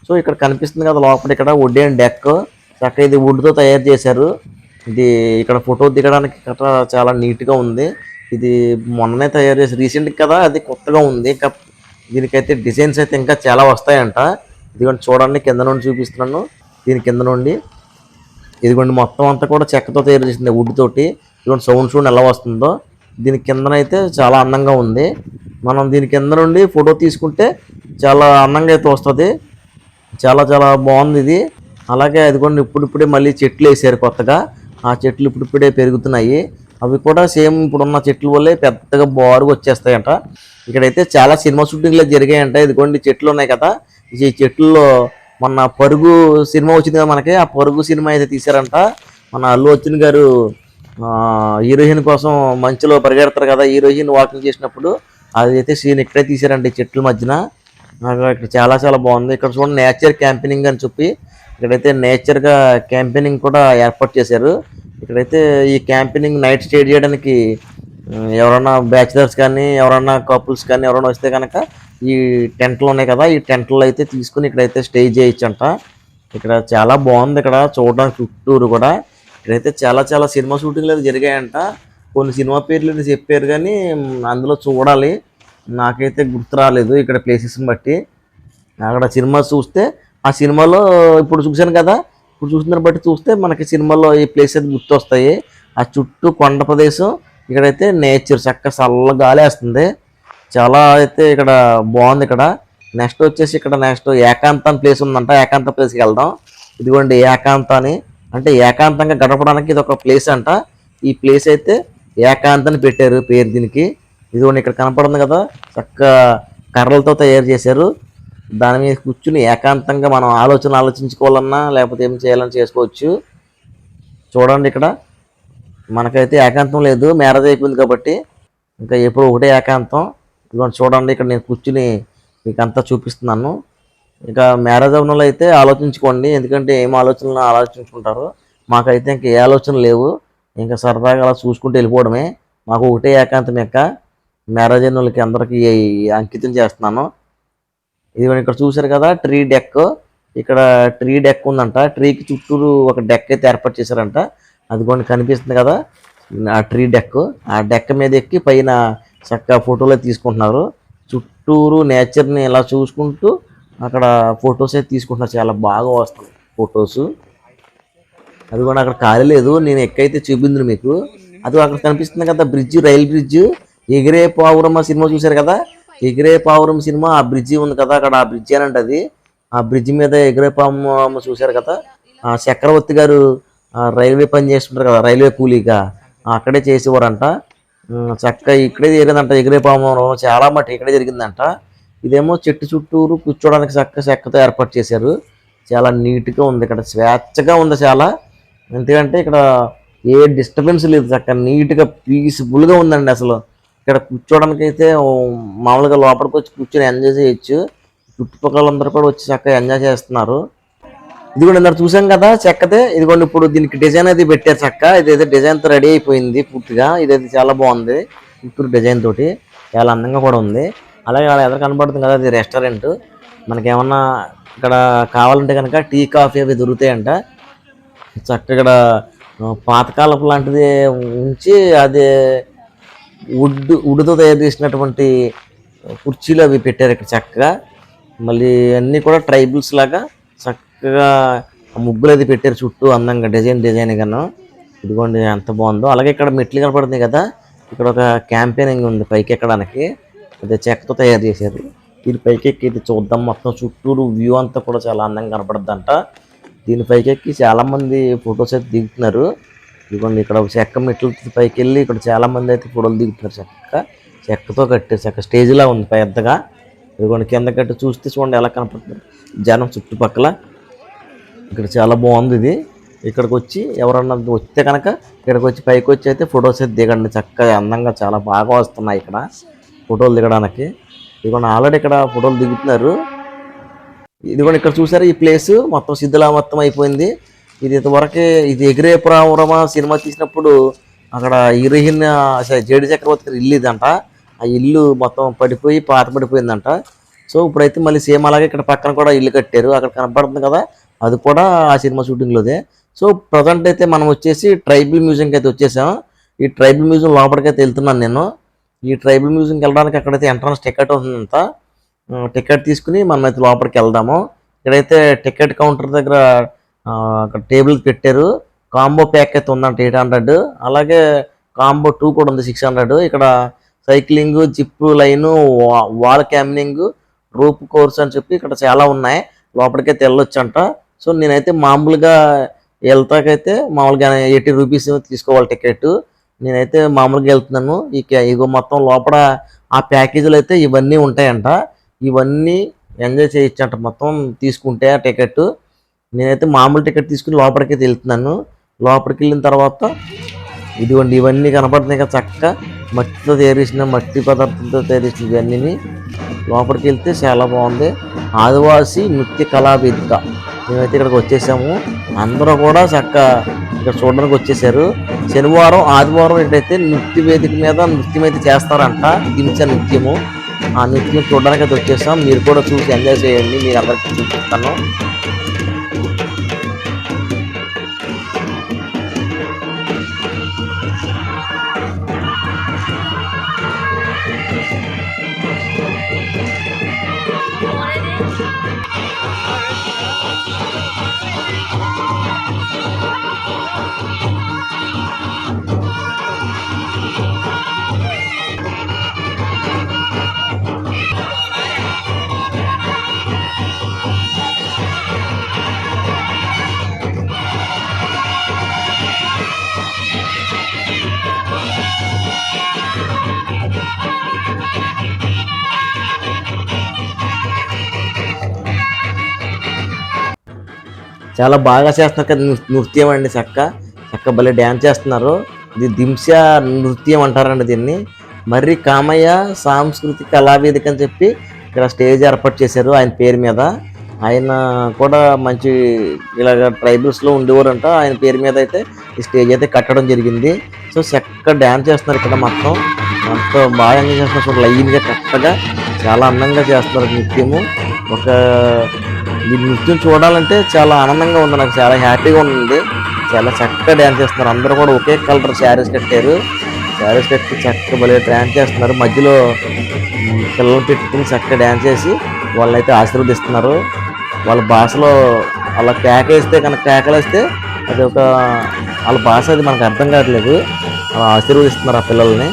సో ఇక్కడ కనిపిస్తుంది కదా లోపల ఇక్కడ వుడెన్ డెక్, చక్కగా ఇది వుడ్తో తయారు చేశారు. ఇది ఇక్కడ ఫోటో దిగడానికి గట్రా చాలా నీట్గా ఉంది. ఇది మొన్ననే తయారు చేసి రీసెంట్ కదా, అది కొత్తగా ఉంది. ఇంకా దీనికైతే డిజైన్స్ అయితే ఇంకా చాలా వస్తాయంట. ఇదిగోండి చూడండి, కింద నుండి చూపిస్తున్నాను. దీని కింద నుండి ఇదిగోండి మొత్తం అంతా కూడా చెక్కతో తయారు చేసింది, వుడ్ తోటి. ఇదిగోండి సౌండ్ చూడండి ఎలా వస్తుందో. దీని కిందనైతే చాలా అందంగా ఉంది. మనం దీని కింద నుండి ఫోటో తీసుకుంటే చాలా అందంగా అయితే వస్తుంది. చాలా చాలా బాగుంది ఇది. అలాగే అదిగోండి ఇప్పుడిప్పుడే మళ్ళీ చెట్లు వేసారు కొత్తగా. ఆ చెట్లు ఇప్పుడిప్పుడే పెరుగుతున్నాయి. అవి కూడా సేమ్ ఇప్పుడున్న చెట్ల వల్లే పెద్దగా బారుగా వచ్చేస్తాయంట. ఇక్కడైతే చాలా సినిమా షూటింగ్లు జరిగాయంట. ఇదిగోండి చెట్లు ఉన్నాయి కదా, ఈ చెట్లలో మొన్న పరుగు సినిమా వచ్చింది కదా మనకి, ఆ పరుగు సినిమా అయితే తీశారంట. మన అల్లు అర్జున్ గారు హీరోయిన్ కోసం మంచులో పరిగెడతారు కదా, హీరోయిన్ వాకింగ్ చేసినప్పుడు అది అయితే సీన్ ఇక్కడే తీశారంట, ఈ చెట్ల మధ్యన. ఇక్కడ చాలా చాలా బాగుంది. ఇక్కడ చూడండి నేచర్ క్యాంపెయినింగ్ అని చెప్పి ఇక్కడైతే నేచర్గా క్యాంపెయినింగ్ కూడా ఏర్పాటు చేశారు. ఇక్కడైతే ఈ క్యాంపెయినింగ్ నైట్ స్టే చేయడానికి ఎవరైనా బ్యాచిలర్స్ కానీ ఎవరైనా కపుల్స్ కానీ ఎవరైనా వస్తే కనుక ఈ టెంట్లు ఉన్నాయి కదా, ఈ టెంట్లు అయితే తీసుకుని ఇక్కడైతే స్టే చేయొచ్చంట. ఇక్కడ చాలా బాగుంది ఇక్కడ చూడడానికి చుట్టూరు కూడా. ఇక్కడైతే చాలా చాలా సినిమా షూటింగ్లు అయితే జరిగాయంట. కొన్ని సినిమా పేర్లు చెప్పారు కానీ అందులో చూడాలి, నాకైతే గుర్తు రాలేదు ఇక్కడ ప్లేసెస్ని బట్టి. అక్కడ సినిమా చూస్తే ఆ సినిమాలో ఇప్పుడు చూశాను కదా, ఇప్పుడు చూసిన బట్టి చూస్తే మనకి సినిమాలో ఈ ప్లేస్ అయితే గుర్తొస్తాయి. ఆ చుట్టూ కొండ ప్రదేశం, ఇక్కడైతే నేచర్ చక్క చల్ల గాలి వేస్తుంది. చాలా అయితే ఇక్కడ బాగుంది ఇక్కడ. నెక్స్ట్ వచ్చేసి ఇక్కడ నెక్స్ట్ ఏకాంత అని ప్లేస్ ఉందంట, ఏకాంత ప్లేస్కి వెళ్దాం. ఇదిగోండి ఏకాంత అని, అంటే ఏకాంతంగా గడపడానికి ఇది ఒక ప్లేస్ అంట. ఈ ప్లేస్ అయితే ఏకాంత అని పెట్టారు పేరు దీనికి. ఇదిగోండి ఇక్కడ కనపడుతుంది కదా, చక్క కర్రలతో తయారు చేశారు. దాని మీద కూర్చుని ఏకాంతంగా మనం ఆలోచించుకోవాలన్నా లేకపోతే ఏం చేయాలని చేసుకోవచ్చు. చూడండి ఇక్కడ మనకైతే ఏకాంతం లేదు, మ్యారేజ్ అయిపోయింది కాబట్టి ఇంకా ఎప్పుడు ఒకటే ఏకాంతం. ఇదిగోండి చూడండి ఇక్కడ నేను కూర్చుని మీకు అంతా చూపిస్తున్నాను. ఇక మ్యారేజ్ అవ్వడం వల్ల అయితే ఆలోచించుకోండి, ఎందుకంటే ఏం ఆలోచనలు ఆలోచించుకుంటారు. మాకైతే ఇంకా ఏ ఆలోచన లేవు, ఇంకా సరదాగా అలా చూసుకుంటూ వెళ్ళిపోవడమే. మాకు ఒకటే ఏకాంతం యొక్క మ్యారేజ్ అయిన వాళ్ళకి అందరికీ అంకితం చేస్తున్నాను. ఇదిగోండి ఇక్కడ చూశారు కదా ట్రీ డెక్, ఇక్కడ ట్రీ డెక్ ఉందంట. ట్రీకి చుట్టూరు ఒక డెక్ అయితే ఏర్పాటు చేశారంట. అదిగోండి కనిపిస్తుంది కదా ఆ ట్రీ డెక్. ఆ డెక్ మీద ఎక్కి పైన చక్కగా ఫోటోలు తీసుకుంటున్నారు. చుట్టూరు నేచర్ని ఇలా చూసుకుంటూ అక్కడ ఫొటోస్ అయితే తీసుకుంటున్నారు. చాలా బాగా వస్తాయి ఫొటోస్. అది కూడా అక్కడ ఖాళీ లేదు, నేను ఎక్కైతే చూపింది మీకు. అది అక్కడ కనిపిస్తుంది కదా బ్రిడ్జ్, రైల్ బ్రిడ్జ్. ఎగిరే పావురమ్మ సినిమా చూశారు కదా, ఎగిరే పావురం సినిమా ఆ బ్రిడ్జి ఉంది కదా అక్కడ, ఆ బ్రిడ్జి అని అది. ఆ బ్రిడ్జి మీద ఎగిరే పాము చూశారు కదా. ఆ చక్రవర్తి గారు రైల్వే పని చేస్తుంటారు కదా, రైల్వే కూలీగా అక్కడే చేసేవారంట. చక్కగా ఇక్కడే జరిగిందంట ఎగిరే పాము, చాలా మట్టి ఇక్కడే జరిగిందంట. ఇదేమో చెట్టు చుట్టూరు కూర్చోడానికి చెక్కతో ఏర్పాటు చేశారు. చాలా నీట్గా ఉంది, ఇక్కడ స్వేచ్ఛగా ఉంది చాలా. ఎందుకంటే ఇక్కడ ఏ డిస్టర్బెన్స్ లేదు, చక్కగా నీట్గా పీస్ఫుల్గా ఉందండి అసలు. ఇక్కడ కూర్చోడానికి అయితే మామూలుగా లోపలికి వచ్చి కూర్చొని ఎంజాయ్ చేయొచ్చు. చుట్టుపక్కలందరూ కూడా వచ్చి చక్కగా ఎంజాయ్ చేస్తున్నారు. ఇది కూడా ఇందాక చూసాం కదా చెక్కతే, ఇదిగోండి ఇప్పుడు దీనికి డిజైన్ అయితే పెట్టారు చక్క. ఇదైతే డిజైన్తో రెడీ అయిపోయింది పూర్తిగా. ఇదైతే చాలా బాగుంది, చుట్టూరు డిజైన్ తోటి చాలా అందంగా కూడా ఉంది. అలాగే అలా ఎదురు కనబడుతుంది కదా, అది రెస్టారెంట్. మనకేమన్నా ఇక్కడ కావాలంటే కనుక టీ కాఫీ అవి దొరుకుతాయంట. చక్కగా ఇక్కడ పాతకాలపు లాంటిది ఉంచి అది వుడ్తో తయారు చేసినటువంటి కుర్చీలు అవి పెట్టారు ఇక్కడ చక్కగా. మళ్ళీ అన్నీ కూడా ట్రైబుల్స్ లాగా చక్కగా ముగ్గులు అది పెట్టారు చుట్టూ అందంగా డిజైన్ గాను. ఇదిగోండి ఎంత బాగుందో. అలాగే ఇక్కడ మెట్లు కనపడుతుంది కదా, ఇక్కడ ఒక క్యాంపెయినింగ్ ఉంది పైకి ఎక్కడానికి, అదే చెక్కతో తయారు చేశారు. దీని పైకి ఎక్కి ఇది చూద్దాం, మొత్తం చుట్టూరు వ్యూ అంతా కూడా చాలా అందంగా కనపడుతుందంట. దీని పైకి ఎక్కి చాలామంది ఫొటోస్ అయితే దిగుతున్నారు. ఇదిగోండి ఇక్కడ ఒక చెక్క మెట్లు పైకి వెళ్ళి ఇక్కడ చాలామంది అయితే ఫోటోలు దిగుతున్నారు. చెక్కతో కట్టారు, చెక్క స్టేజ్లా ఉంది పెద్దగా. ఇదిగోండి కింద కట్టి చూస్తే చూడండి ఎలా కనపడుతుంది జనం చుట్టుపక్కల. ఇక్కడ చాలా బాగుంది ఇది. ఇక్కడికి వచ్చి ఎవరన్నా వస్తే కనుక ఇక్కడికి వచ్చి పైకి వచ్చి అయితే ఫొటోస్ అయితే దిగండి, చక్కగా అందంగా చాలా బాగా వస్తున్నాయి ఇక్కడ ఫోటోలు దిగడానికి. ఇదిగోండి ఆల్రెడీ ఇక్కడ ఫోటోలు దిగుతున్నారు. ఇదిగోండి ఇక్కడ చూసారు ఈ ప్లేస్ మొత్తం సిద్ధులా మొత్తం అయిపోయింది. ఇది ఇంతవరకే ఇది ఎగిరే పావురమ సినిమా తీసినప్పుడు అక్కడ హీరోయిన్ జేడి చక్రవర్తి గారి ఇల్లు ఇదంట. ఆ ఇల్లు మొత్తం పడిపోయి పాత పడిపోయిందంట. సో ఇప్పుడైతే మళ్ళీ సేమ్ అలాగే ఇక్కడ పక్కన కూడా ఇల్లు కట్టారు, అక్కడ కనపడుతుంది కదా, అది కూడా ఆ సినిమా షూటింగ్లోదే. సో ప్రజెంట్ అయితే మనం వచ్చేసి ట్రైబల్ మ్యూజియంకి అయితే వచ్చేసాం. ఈ ట్రైబల్ మ్యూజియం లోపలికైతే వెళ్తున్నాను నేను. ఈ ట్రైబల్ మ్యూజియంకి వెళ్ళడానికి అక్కడైతే ఎంట్రన్స్ టికెట్ ఉంటుందంట. టికెట్ తీసుకుని మనమైతే లోపలికి వెళ్దాము. ఇక్కడైతే టికెట్ కౌంటర్ దగ్గర అక్కడ టేబుల్ పెట్టారు. కాంబో ప్యాక్ అయితే ఉందంట 800. అలాగే కాంబో 2 కూడా ఉంది 600. ఇక్కడ cycling, zip line, wall camping, rope course అని చెప్పి ఇక్కడ చాలా ఉన్నాయి. లోపలికైతే వెళ్ళొచ్చంట. సో నేనైతే మామూలుగా వెళ్తాకైతే మామూలుగా 80 రూపీస్ తీసుకోవాలి టికెట్. నేనైతే మామూలుగా వెళ్తున్నాను. ఇగో మొత్తం లోపల ఆ ప్యాకేజీలు అయితే ఇవన్నీ ఉంటాయంట. ఇవన్నీ ఎంజాయ్ చేయొచ్చంట మొత్తం తీసుకుంటే ఆ టికెట్. నేనైతే మామూలు టికెట్ తీసుకుని లోపలికైతే వెళ్తున్నాను. లోపలికి వెళ్ళిన తర్వాత ఇదిగోండి ఇవన్నీ కనపడుతున్నాయి కదా, చక్కగా మట్టితో తయారు చేసిన మట్టి పదార్థాలతో తయారు చేసిన ఇవన్నీ. లోపలికి వెళ్తే చాలా బాగుంది. ఆదివాసి నృత్య కళావేదిక. మేమైతే ఇక్కడికి వచ్చేసాము. అందరూ కూడా చక్కగా ఇక్కడ చూడడానికి వచ్చేసారు. శనివారం, ఆదివారం ఇక్కడైతే నృత్య వేదిక మీద నృత్యం అయితే చేస్తారంట. దించ నృత్యము. ఆ నృత్యం చూడడానికి అయితే వచ్చేసాం. మీరు కూడా చూసి ఎంజాయ్ చేయండి. మీకు అందరికీ చూపిస్తాను. చాలా బాగా చేస్తున్నారు కదా నృత్యం అండి. చక్క భలే డ్యాన్స్ చేస్తున్నారు. ఇది దింశ నృత్యం అంటారండి దీన్ని. మర్రి కామయ్య సాంస్కృతిక కళావేదిక అని చెప్పి ఇక్కడ స్టేజ్ ఏర్పాటు చేశారు ఆయన పేరు మీద. ఆయన కూడా మంచి ఇలాగ ట్రైబల్స్లో ఉండేవారంట. ఆయన పేరు మీద అయితే ఈ స్టేజ్ అయితే కట్టడం జరిగింది. సో చక్కగా డ్యాన్స్ చేస్తున్నారు ఇక్కడ మొత్తం. ఎంతో బాగా ఎంజాయ్ చేస్తున్నారు. సో లైన్గా కరెక్ట్గా చాలా అందంగా చేస్తున్నారు నృత్యము. ఈ నృత్యం చూడాలంటే చాలా ఆనందంగా ఉంది. నాకు చాలా హ్యాపీగా ఉంది. చాలా చక్కగా డ్యాన్స్ చేస్తున్నారు. అందరూ కూడా ఒకే కలర్ శారీస్ కట్టారు. శారీస్ కట్టి చక్కగా భలే డ్యాన్స్ చేస్తున్నారు. మధ్యలో పిల్లలు పెట్టుకుని చక్కగా డ్యాన్స్ చేసి వాళ్ళైతే ఆశీర్వదిస్తున్నారు. వాళ్ళ భాషలో అలా కేకలేస్తే అది ఒక వాళ్ళ భాష, అది మనకు అర్థం కావట్లేదు. అలా ఆశీర్వదిస్తున్నారు ఆ పిల్లల్ని.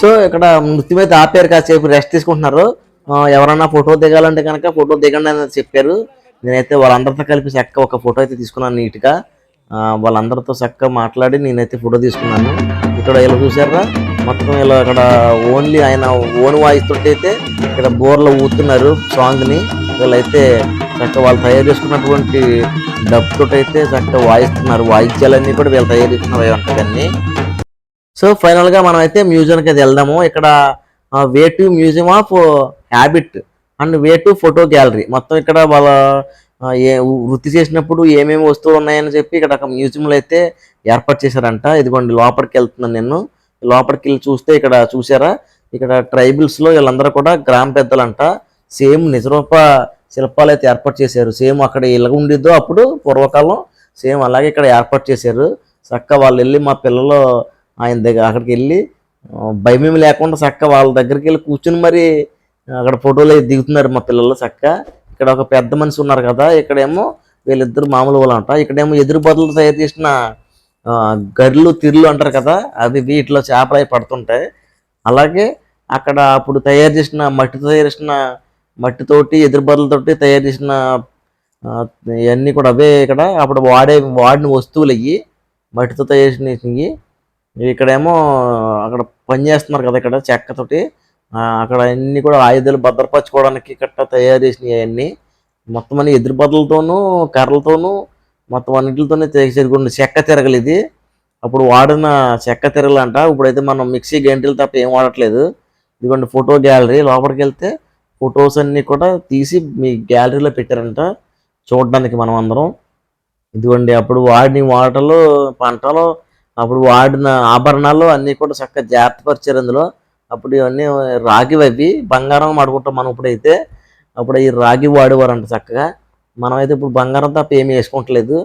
సో ఇక్కడ నృత్యం అయితే ఆపారు, కాసేపు రెస్ట్ తీసుకుంటున్నారు. ఎవరన్నా ఫోటో దిగాలంటే కనుక ఫోటో దిగండి అని చెప్పారు. నేనైతే వాళ్ళందరితో కలిపి చక్కగా ఒక ఫోటో అయితే తీసుకున్నాను నీట్గా. వాళ్ళందరితో చక్కగా మాట్లాడి నేనైతే ఫోటో తీసుకున్నాను. ఇక్కడ ఇలా చూసారా మొత్తం ఇలా ఇక్కడ ఓన్లీ ఆయన ఓన్ వాయిస్ తోటి అయితే ఇక్కడ బోర్లో ఊతున్నారు సాంగ్ని. వీళ్ళైతే చక్కగా వాళ్ళు తయారు చేసుకున్నటువంటి డబ్బుతో అయితే చక్కగా వాయిస్తున్నారు. వాయిద్యాలన్నీ కూడా వీళ్ళు తయారు చేసుకున్నవి ఉంటాయి. సో ఫైనల్గా మనం అయితే మ్యూజియంకి అయితే వెళ్దాము. ఇక్కడ way to museum of habit and way to photo gallery. మొత్తం ఇక్కడ వాళ్ళ వృత్తి చేసినప్పుడు ఏమేమి వస్తువులు ఉన్నాయని చెప్పి ఇక్కడ ఒక మ్యూజియంలో అయితే ఏర్పాటు చేశారంట. ఇదిగోండి లోపలికి వెళ్తున్నాను నేను. లోపలికి వెళ్ళి చూస్తే ఇక్కడ చూసారా, ఇక్కడ ట్రైబల్స్లో వీళ్ళందరూ కూడా గ్రామ పెద్దలంట. సేమ్ నిజరూప శిల్పాలు అయితే ఏర్పాటు చేశారు. సేమ్ అక్కడ ఇలా ఉండిద్దో అప్పుడు పూర్వకాలం సేమ్ అలాగే ఇక్కడ ఏర్పాటు చేశారు. చక్కగా వాళ్ళు వెళ్ళి మా పిల్లలు ఆయన దగ్గర అక్కడికి వెళ్ళి భయమేమి లేకుండా చక్కగా వాళ్ళ దగ్గరికి వెళ్ళి కూర్చుని మరి అక్కడ ఫోటోలు అయి దిగుతున్నారు మా పిల్లలు చక్కగా. ఇక్కడ ఒక పెద్ద మనిషి ఉన్నారు కదా, ఇక్కడేమో వీళ్ళిద్దరు మామూలు వాళ్ళు అంట. ఇక్కడేమో ఎదురు బదులు తయారు చేసిన ఆ, గర్లు తిర్లు అంటారు కదా, అవి వీటిలో చేపలు అవి పడుతుంటాయి. అలాగే అక్కడ అప్పుడు తయారు చేసిన మట్టితో తయారు చేసిన మట్టితోటి ఎదురు బదులతోటి తయారు చేసిన ఆ, ఇవన్నీ కూడా అవే ఇక్కడ అప్పుడు వాడిన వస్తువులు అయ్యి, మట్టితో తయారు చేసినవి. ఇక్కడేమో అక్కడ పని చేస్తున్నారు కదా ఇక్కడ చెక్కతోటి. అక్కడ అన్ని కూడా ఆయుధాలు భద్రపరచుకోవడానికి కట్ట తయారు చేసినవి అవన్నీ. మొత్తం అన్ని ఎదురు బదులతోనూ కర్రలతోనూ మొత్తం అన్నింటితోనే చేరుకుంది చెక్క తిరగలు ఇది. అప్పుడు వాడిన చెక్క తిరగలంట. ఇప్పుడైతే మనం మిక్సీ గంటలు తప్ప ఏం వాడట్లేదు. ఇదిగోండి ఫోటో గ్యాలరీ. లోపలికి వెళ్తే ఫొటోస్ అన్నీ కూడా తీసి మీ గ్యాలరీలో పెట్టారంట చూడడానికి మనం అందరం. ఇదిగోండి అప్పుడు వాడిన వాటలు పంటలు, అప్పుడు వాడిన ఆభరణాలు అన్నీ కూడా చక్కగా జాగ్రత్తపరిచారు అందులో. అప్పుడు ఇవన్నీ రాగివి, అవి బంగారం వాడుకుంటాం మనం ఇప్పుడైతే. అప్పుడు ఈ రాగి వాడేవారంట చక్కగా. మనమైతే ఇప్పుడు బంగారం తప్ప ఏమీ వేసుకుంటలేదు.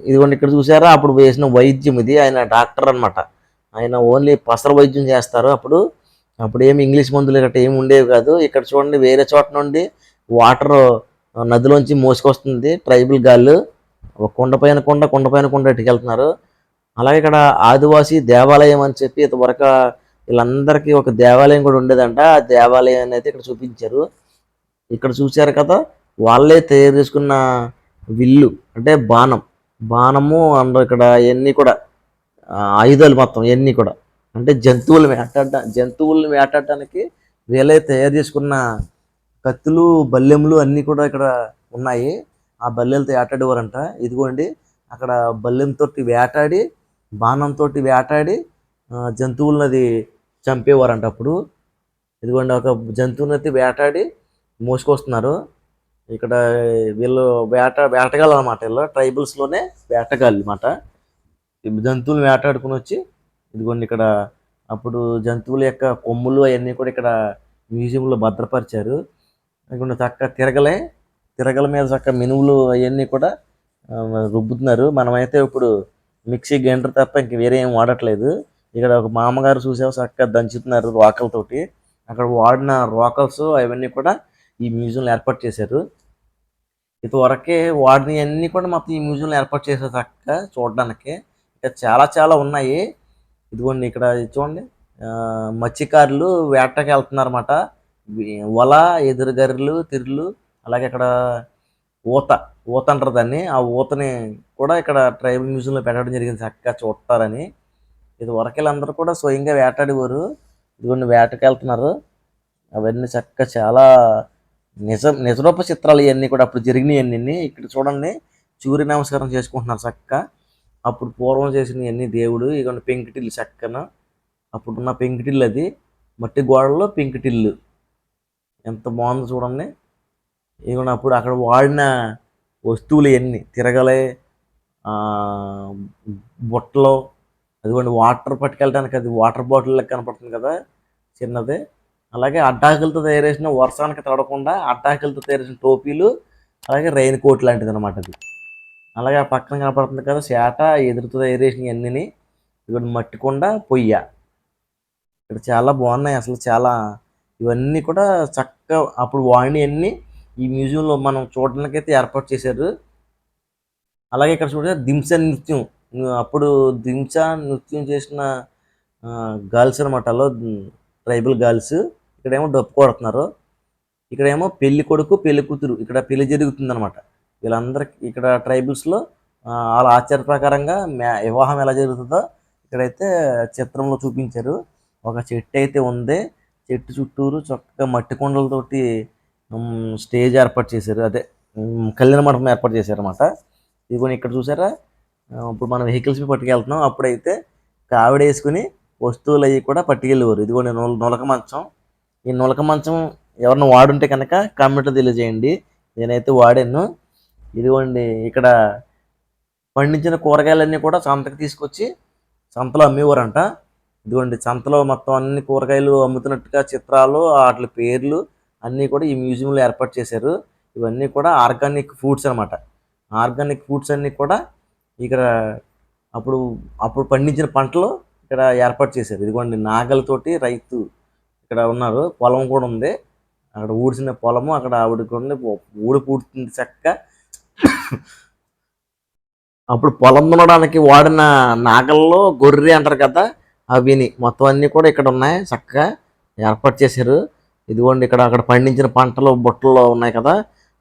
ఇదిగోండి ఇక్కడ చూసారా, అప్పుడు వేసిన వైద్యం ఇది. ఆయన డాక్టర్ అనమాట. ఆయన ఓన్లీ పసర వైద్యం చేస్తారు. అప్పుడు అప్పుడు ఏమి ఇంగ్లీష్ మందులు గట్రా ఏమి ఉండేవి కాదు. ఇక్కడ చూడండి వేరే చోట నుండి వాటర్ నదిలోంచి మోసుకొస్తుంది ట్రైబల్ గాళ్ళు. ఒక కొండ పైన కొండ ఎట్టుకెళ్తున్నారు. అలాగే ఇక్కడ ఆదివాసీ దేవాలయం అని చెప్పి ఇంతవరకు వీళ్ళందరికీ ఒక దేవాలయం కూడా ఉండేదంట. ఆ దేవాలయాన్ని అయితే ఇక్కడ చూపించారు. ఇక్కడ చూశారు కదా, వాళ్ళే తయారు చేసుకున్న విల్లు అంటే బాణము అండ్ ఇక్కడ ఇవన్నీ కూడా ఆయుధాలు మొత్తం ఇవన్నీ కూడా అంటే జంతువుల్ని వేటాడటానికి వీళ్ళే తయారు చేసుకున్న కత్తులు, బల్లెములు అన్నీ కూడా ఇక్కడ ఉన్నాయి. ఆ బల్లెలతో వేటాడేవారంట. ఇదిగోండి అక్కడ బల్లెంతో వేటాడి, బాణంతో వేటాడి జంతువులను అది చంపేవారంట అప్పుడు. ఇదిగోండి ఒక జంతువుని అయితే వేటాడి మోసుకొస్తున్నారు. ఇక్కడ వీళ్ళు వేటగాళ్ళు అనమాట. వీళ్ళు ట్రైబల్స్లోనే వేటగాళ్ళు అనమాట. జంతువులు వేటాడుకుని వచ్చి ఇదిగోండి ఇక్కడ అప్పుడు జంతువుల యొక్క కొమ్ములు అవన్నీ కూడా ఇక్కడ మ్యూజియంలో భద్రపరిచారు. ఇదిగోండి చక్క తిరగల మీద చక్క మినువులు అవన్నీ కూడా రుబ్బుతున్నారు. మనమైతే ఇప్పుడు మిక్సీ గ్రైండర్ తప్ప ఇంక వేరే ఏం వాడట్లేదు. ఇక్కడ ఒక మామగారు చూసావు చక్కగా దంచుతున్నారు రోకలతోటి. అక్కడ వాడిన రోకల్స్ అవన్నీ కూడా ఈ మ్యూజియంలో ఏర్పాటు చేశారు. ఇంతవరకే వాడినవన్నీ కూడా మొత్తం ఈ మ్యూజియంలో ఏర్పాటు చేశారు చక్కగా చూడడానికి. ఇంకా చాలా చాలా ఉన్నాయి. ఇదిగోండి ఇక్కడ చూడండి, మత్స్యకారులు వేటకి వెళ్తున్నారన్నమాట. వల, ఎదురుగర్రలు, తిర్లు, అలాగే అక్కడ ఊత ఊత అంటారు దాన్ని. ఆ ఊతని కూడా ఇక్కడ ట్రైబల్ మ్యూజియంలో పెట్టడం జరిగింది చక్కగా చూడతారని. ఇది వరకెళ్ళందరూ కూడా స్వయంగా వేటాడేవారు. ఇదిగోండి వేటకి వెళ్తున్నారు. అవన్నీ చక్కగా చాలా నిజరూప చిత్రాలు ఇవన్నీ కూడా అప్పుడు జరిగినవన్నీ. ఇక్కడ చూడండి సూర్య నమస్కారం చేసుకుంటున్నారు చక్కగా. అప్పుడు పూర్వం చేసినవన్నీ దేవుడు. ఇదిగోండి పెంకుటిల్లు చక్కన అప్పుడున్న పెంకుటిల్లు, అది మట్టి గోడల్లో పెంకుటిల్లు ఎంత బాగుందో చూడండి. ఇదిగోండి అప్పుడు అక్కడ వాడిన వస్తువులు ఇవన్నీ తిరగలే, బుట్టలు, అదిగోండి వాటర్ పట్టుకెళ్ళడానికి అది వాటర్ బాటిల్ లెక్క కనపడుతుంది కదా చిన్నది. అలాగే అడ్డాకులతో తయారు చేసిన వర్షానికి తడవకుండా అడ్డాకులతో తయారు చేసిన టోపీలు, అలాగే రెయిన్ కోట్ లాంటిది అనమాట అది. అలాగే ఆ పక్కన కనపడుతుంది కదా చేట, ఎదురుతో తయారు చేసిన అన్నీ. ఇక్కడ మట్టి కొండ, పొయ్య. ఇక్కడ చాలా బాగున్నాయి అసలు. చాలా ఇవన్నీ కూడా చక్కగా అప్పుడు వాడినవన్నీ ఈ మ్యూజియంలో మనం చూడడానికి అయితే ఏర్పాటు చేశారు. అలాగే ఇక్కడ చూడండి దింస నృత్యం. అప్పుడు దింస నృత్యం చేసిన గర్ల్స్ అనమాట. అలా ట్రైబల్ గర్ల్స్. ఇక్కడేమో డప్పు కొడుతున్నారు. ఇక్కడేమో పెళ్లి కొడుకు, పెళ్లి కూతురు, ఇక్కడ పెళ్లి జరుగుతుంది అనమాట. వీళ్ళందరికీ ఇక్కడ ట్రైబల్స్లో వాళ్ళ ఆచార ప్రకారంగా వివాహం ఎలా జరుగుతుందో ఇక్కడైతే చిత్రంలో చూపించారు. ఒక చెట్టు అయితే ఉంది. చెట్టు చుట్టూరు చక్కగా మట్టి కొండలతోటి స్టేజ్ ఏర్పాటు చేశారు. అదే కళ్యాణ మండపం ఏర్పాటు చేశారు అనమాట. ఇదిగోని ఇక్కడ చూసారా, ఇప్పుడు మనం వెహికల్స్ పట్టుకెళ్తున్నాం. అప్పుడైతే కావిడ వేసుకుని వస్తువులు అవి కూడా పట్టుకెళ్ళేవారు. ఇదిగోండి నులక మంచం. ఈ నులక మంచం ఎవరిని వాడుంటే కనుక కామెంట్లో తెలియజేయండి. నేనైతే వాడాను. ఇదిగోండి ఇక్కడ పండించిన కూరగాయలన్నీ కూడా సంతకు తీసుకొచ్చి సంతలో అమ్మేవారంట. ఇదిగోండి సంతలో మొత్తం అన్ని కూరగాయలు అమ్ముతున్నట్టుగా చిత్రాలు, వాటి పేర్లు అన్నీ కూడా ఈ మ్యూజియంలో ఏర్పాటు చేశారు. ఇవన్నీ కూడా ఆర్గానిక్ ఫుడ్స్ అనమాట. ఆర్గానిక్ ఫుడ్స్ అన్నీ కూడా ఇక్కడ అప్పుడు అప్పుడు పండించిన పంటలు ఇక్కడ ఏర్పాటు చేశారు. ఇదిగోండి నాగలతోటి రైతు ఇక్కడ ఉన్నారు. పొలం కూడా ఉంది. అక్కడ ఊడ్చిన పొలము అక్కడ ఆవిడకి ఉండి ఊడి పూడుతుంది చక్కగా. అప్పుడు పొలం దున్నడానికి వాడిన నాగల్లో గొర్రె అంటారు కదా, అవిని మొత్తం అన్నీ కూడా ఇక్కడ ఉన్నాయి, చక్కగా ఏర్పాటు చేశారు. ఇదిగోండి ఇక్కడ అక్కడ పండించిన పంటలు బుట్టల్లో ఉన్నాయి కదా,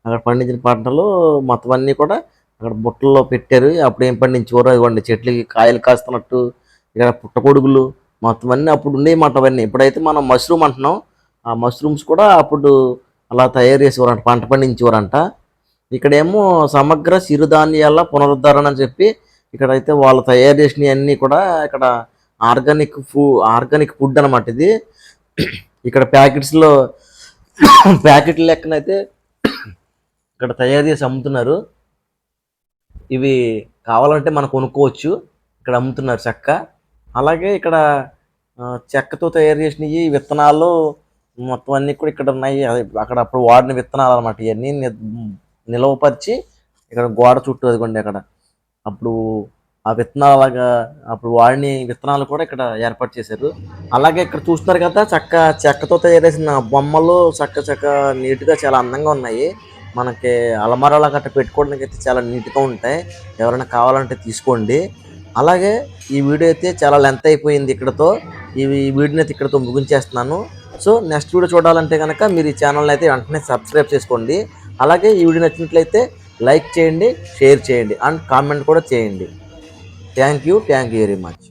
అక్కడ పండించిన పంటలు మొత్తం అన్నీ కూడా అక్కడ బుట్టల్లో పెట్టారు. అప్పుడు ఏం పండించేవారు, ఇదిగోండి చెట్లకి కాయలు కాస్తున్నట్టు ఇక్కడ పుట్టగొడుగులు మొత్తం అన్నీ అప్పుడు ఉండేవి అవన్నీ. ఇప్పుడైతే మనం మష్రూమ్ అంటున్నాం, ఆ మష్రూమ్స్ కూడా అప్పుడు అలా తయారు చేసేవారంట, పంట పండించేవారంట. ఇక్కడేమో సమగ్ర చిరుధాన్యాల పునరుద్ధరణ అని చెప్పి ఇక్కడైతే వాళ్ళు తయారు చేసినవి అన్నీ కూడా ఇక్కడ ఆర్గానిక్ ఫుడ్ అనమాట ఇది. ఇక్కడ ప్యాకెట్స్లో ప్యాకెట్ల లెక్కనైతే ఇక్కడ తయారు చేసి అమ్ముతున్నారు. ఇవి కావాలంటే మనం కొనుక్కోవచ్చు, ఇక్కడ అమ్ముతున్నారు చెక్క. అలాగే ఇక్కడ చెక్కతో తయారు చేసినవి విత్తనాలు మొత్తం అన్నీ కూడా ఇక్కడ ఉన్నాయి. అక్కడ అప్పుడు వాడిన విత్తనాలు అనమాట, ఇవన్నీ నిలవపరిచి ఇక్కడ గోడ చుట్టూ అదిగోండి అక్కడ అప్పుడు ఆ విత్తనాలు అలాగా అప్పుడు వాడిని విత్తనాలు కూడా ఇక్కడ ఏర్పాటు చేశారు. అలాగే ఇక్కడ చూస్తున్నారు కదా చెక్కతో తయారు చేసిన బొమ్మలు చక్క నీట్గా చాలా అందంగా ఉన్నాయి. మనకి అలమారాల గట్ట పెట్టుకోవడానికి అయితే చాలా నీట్గా ఉంటాయి. ఎవరైనా కావాలంటే తీసుకోండి. అలాగే ఈ వీడియో అయితే చాలా లెంత్ అయిపోయింది ఇక్కడతో. ఈ వీడియోని అయితే ఇక్కడతో ముగించేస్తున్నాను. సో నెక్స్ట్ వీడియో చూడాలంటే కనుక మీరు ఈ ఛానల్ని అయితే వెంటనే సబ్స్క్రైబ్ చేసుకోండి. అలాగే ఈ వీడియో నచ్చినట్లయితే లైక్ చేయండి, షేర్ చేయండి అండ్ కామెంట్ కూడా చేయండి. Thank you very much.